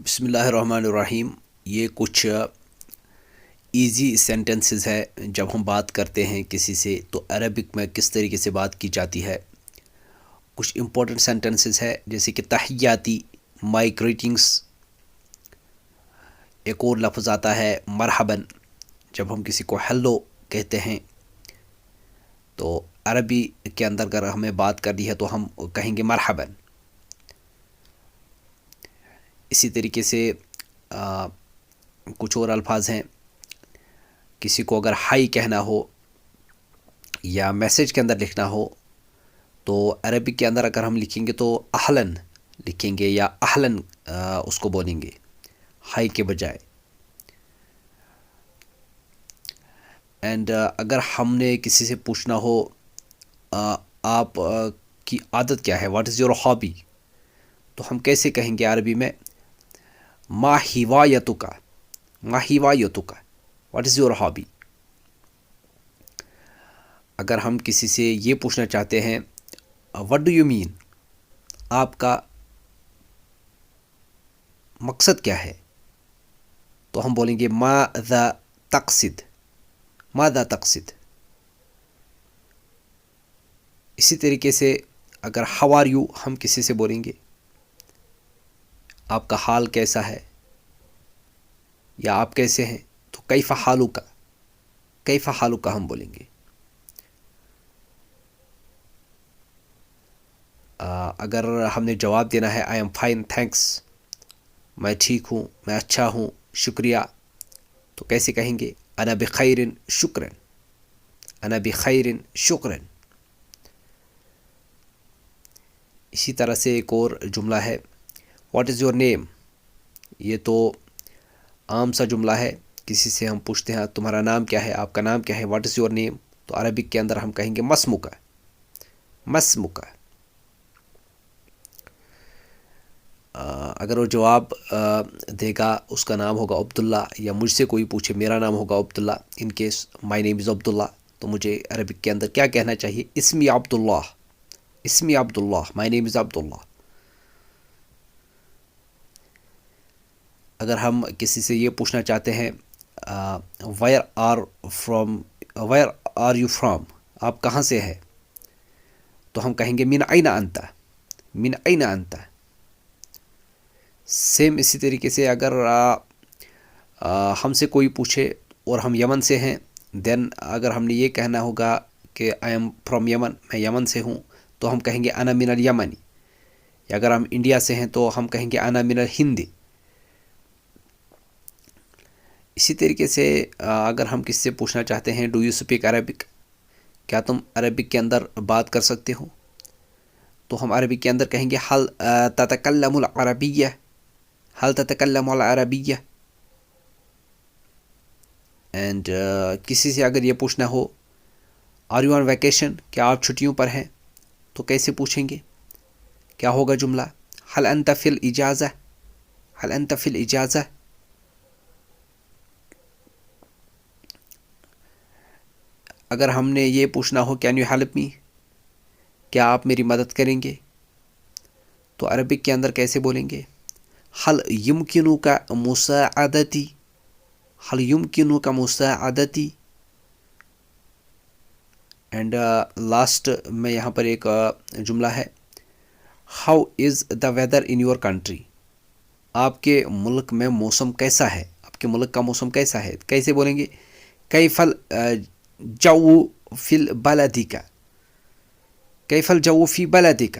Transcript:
بسم اللہ الرحمن الرحیم. یہ کچھ ایزی سینٹنسز ہے. جب ہم بات کرتے ہیں کسی سے تو عربک میں کس طریقے سے بات کی جاتی ہے. کچھ امپورٹنٹ سینٹنسز ہے جیسے کہ تحیاتی، مائی گریٹنگس. ایک اور لفظ آتا ہے مرحباً. جب ہم کسی کو ہیلو کہتے ہیں تو عربی کے اندر اگر ہمیں بات کرنی ہے تو ہم کہیں گے مرحباً. اسی طریقے سے کچھ اور الفاظ ہیں. کسی کو اگر ہائی کہنا ہو یا میسیج کے اندر لکھنا ہو تو عربک کے اندر اگر ہم لکھیں گے تو اہلن لکھیں گے یا اہلن اس کو بولیں گے ہائی کے بجائے. اینڈ اگر ہم نے کسی سے پوچھنا ہو آپ کی عادت کیا ہے، واٹ از یور ہابی، تو ہم کیسے کہیں گے عربی میں ما ہوايتک، ما ہوايتک، واٹ از یور ہابی. اگر ہم کسی سے یہ پوچھنا چاہتے ہیں وٹ ڈو یو مین، آپ کا مقصد کیا ہے، تو ہم بولیں گے ماذا تقصد، ماذا تقصد. اسی طریقے سے اگر ہاؤ آر یو ہم کسی سے بولیں گے آپ کا حال کیسا ہے یا آپ کیسے ہیں، تو کیف حالک، کیف حالک ہم بولیں گے. اگر ہم نے جواب دینا ہے آئی ایم فائن تھینکس، میں ٹھیک ہوں، میں اچھا ہوں، شکریہ، تو کیسے کہیں گے انا بخیر شکرا، انا بخیر شکرا. اسی طرح سے ایک اور جملہ ہے واٹ از یور نیم. یہ تو عام سا جملہ ہے. کسی سے ہم پوچھتے ہیں تمہارا نام کیا ہے، آپ کا نام کیا ہے، واٹ از یور نیم، تو عربک کے اندر ہم کہیں گے مسمک، مسمک. اگر وہ جواب دے گا اس کا نام ہوگا عبداللہ، یا مجھ سے کوئی پوچھے میرا نام ہوگا عبداللہ، ان کیس مائی نیم از عبداللہ، تو مجھے عربک کے اندر کیا کہنا چاہیے، اسمی عبداللہ، اسمی عبداللہ، مائی نیم از عبداللہ. اگر ہم کسی سے یہ پوچھنا چاہتے ہیں where are from, where are you from, آپ کہاں سے ہے، تو ہم کہیں گے من این انت، من این انت. سیم اسی طریقے سے اگر ہم سے کوئی پوچھے اور ہم یمن سے ہیں، دین اگر ہم نے یہ کہنا ہوگا کہ آئی ایم فرام یمن، میں یمن سے ہوں، تو ہم کہیں گے انا من الیمنی. یا اگر ہم انڈیا سے ہیں تو ہم کہیں گے انا من الہندی. اسی طریقے سے اگر ہم کسی سے پوچھنا چاہتے ہیں ڈو یو اسپیک عربک، کیا تم عربک کے اندر بات کر سکتے ہو، تو ہم عربک کے اندر کہیں گے حل تتکلم العربیہ، حل تتکلم العربیہ. اینڈ کسی سے اگر یہ پوچھنا ہو آر یو آن ویکیشن، کیا آپ چھٹیوں پر ہیں، تو کیسے پوچھیں گے، کیا ہوگا جملہ حل انت فی الاجازہ، حل انت فی الاجازہ. اگر ہم نے یہ پوچھنا who can you help me, کیا آپ میری مدد کریں گے، تو عربک کے اندر کیسے بولیں گے حل یمکنک مساعدتی، حل یمکنک مساعدتی. اینڈ لاسٹ میں یہاں پر ایک جملہ ہے how is the weather in your country, آپ کے ملک میں موسم کیسا ہے، آپ کے ملک کا موسم کیسا ہے، کیسے بولیں گے کیف الجو فی البلدک، کیف الجو فی بلدک،